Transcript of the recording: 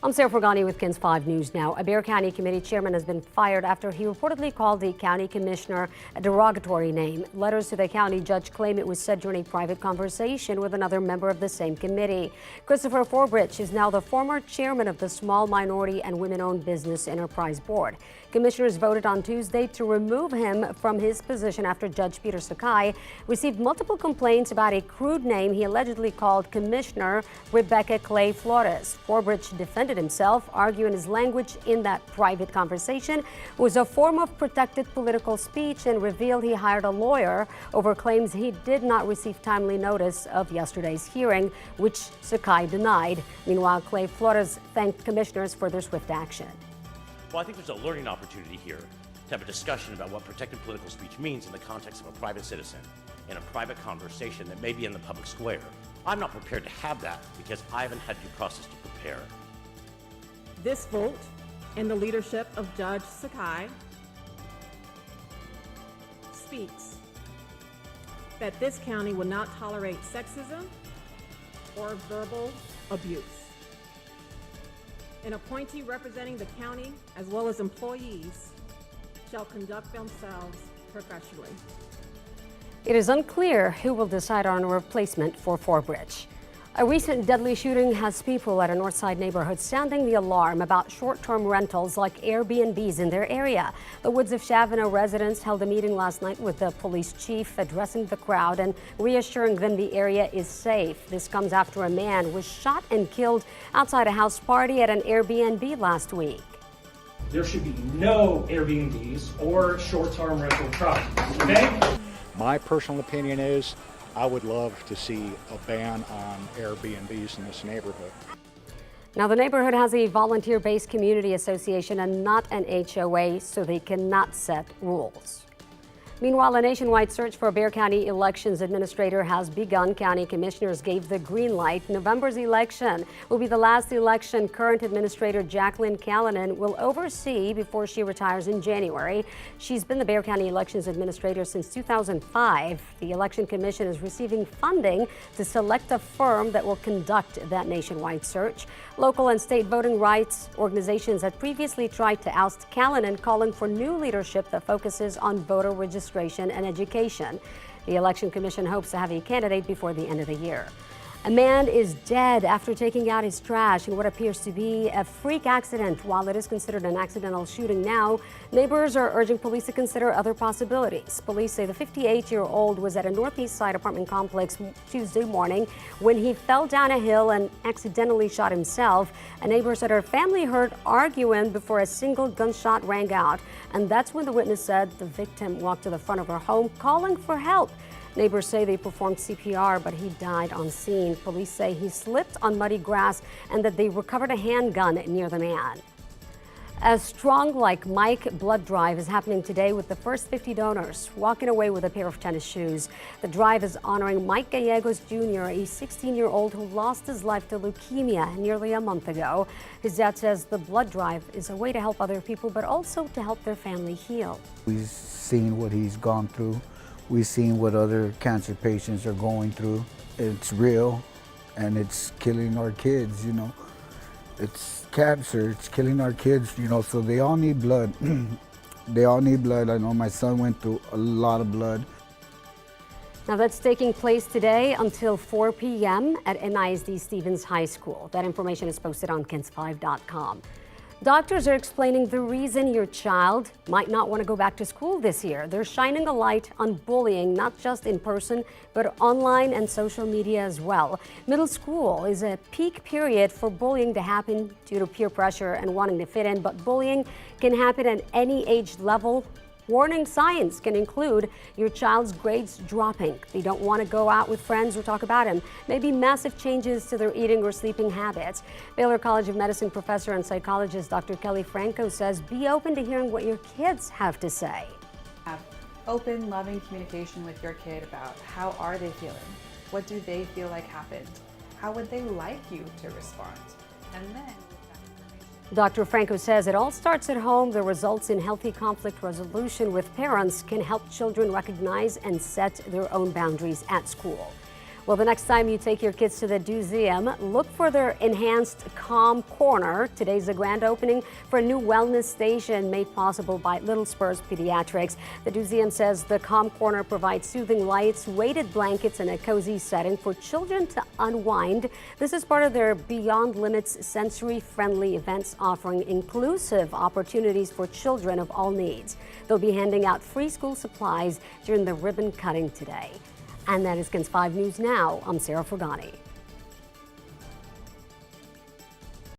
I'm Sarah Fergani with KENS 5 News Now. A Bexar County Committee chairman has been fired after he reportedly called the county commissioner a derogatory name. Letters to the county judge claim it was said during a private conversation with another member of the same committee. Christopher Forbridge is now the former chairman of the Small Minority and Women-Owned Business Enterprise Board. Commissioners voted on Tuesday to remove him from his position after Judge Peter Sakai received multiple complaints about a crude name he allegedly called Commissioner Rebecca Clay Flores. Forbridge defended himself, arguing his language in that private conversation was a form of protected political speech, and revealed he hired a lawyer over claims he did not receive timely notice of yesterday's hearing, which Sakai denied. Meanwhile, Clay Flores thanked commissioners for their swift action. Well, I think there's a learning opportunity here to have a discussion about what protected political speech means in the context of a private citizen in a private conversation that may be in the public square. I'm not prepared to have that because I haven't had due process to prepare. This vote in the leadership of Judge Sakai speaks that this county will not tolerate sexism or verbal abuse. An appointee representing the county, as well as employees, shall conduct themselves professionally. It is unclear who will decide on a replacement for Forbridge. A recent deadly shooting has people at a Northside neighborhood sounding the alarm about short-term rentals like Airbnbs in their area. The Woods of Chavano residents held a meeting last night with the police chief, addressing the crowd and reassuring them the area is safe. This comes after a man was shot and killed outside a house party at an Airbnb last week. There should be no Airbnbs or short-term rental properties, okay? My personal opinion is I would love to see a ban on Airbnbs in this neighborhood. Now, the neighborhood has a volunteer-based community association and not an HOA, so they cannot set rules. Meanwhile, a nationwide search for a Bexar County elections administrator has begun. County commissioners gave the green light. November's election will be the last election current administrator Jacqueline Callanan will oversee before she retires in January. She's been the Bexar County elections administrator since 2005. The Election Commission is receiving funding to select a firm that will conduct that nationwide search. Local and state voting rights organizations had previously tried to oust Callanan, calling for new leadership that focuses on voter registration and education. The Election Commission hopes to have a candidate before the end of the year. A man is dead after taking out his trash in what appears to be a freak accident. While it is considered an accidental shooting now, neighbors are urging police to consider other possibilities. Police say the 58-year-old was at a Northeast Side apartment complex Tuesday morning when he fell down a hill and accidentally shot himself. A neighbor said her family heard arguing before a single gunshot rang out, and that's when the witness said the victim walked to the front of her home calling for help. Neighbors say they performed CPR, but he died on scene. Police say he slipped on muddy grass and that they recovered a handgun near the man. A Strong Like Mike blood drive is happening today with the first 50 donors walking away with a pair of tennis shoes. The drive is honoring Mike Gallegos Jr., a 16-year-old who lost his life to leukemia nearly a month ago. His dad says the blood drive is a way to help other people, but also to help their family heal. We've seen what he's gone through. We've seen what other cancer patients are going through. It's real, and it's killing our kids, you know. It's cancer, it's killing our kids, you know, so they all need blood. They all need blood. I know my son went through a lot of blood. Now, that's taking place today until 4 p.m. at NISD Stevens High School. That information is posted on KENS5.com. Doctors are explaining the reason your child might not want to go back to school this year. They're shining a light on bullying, not just in person, but online and social media as well. Middle school is a peak period for bullying to happen due to peer pressure and wanting to fit in, but bullying can happen at any age level. Warning signs can include your child's grades dropping, they don't want to go out with friends or talk about him, maybe massive changes to their eating or sleeping habits. Baylor College of Medicine professor and psychologist Dr. Kelly Franco says be open to hearing what your kids have to say. Have open, loving communication with your kid about how are they feeling, what do they feel like happened, how would they like you to respond, and then Dr. Franco says it all starts at home. The results in healthy conflict resolution with parents can help children recognize and set their own boundaries at school. Well, the next time you take your kids to the museum, look for their enhanced Calm Corner. Today's the grand opening for a new wellness station made possible by Little Spurs Pediatrics. The museum says the Calm Corner provides soothing lights, weighted blankets, and a cozy setting for children to unwind. This is part of their Beyond Limits sensory-friendly events, offering inclusive opportunities for children of all needs. They'll be handing out free school supplies during the ribbon cutting today. And that is KENS 5 News Now. I'm Sarah Fragani.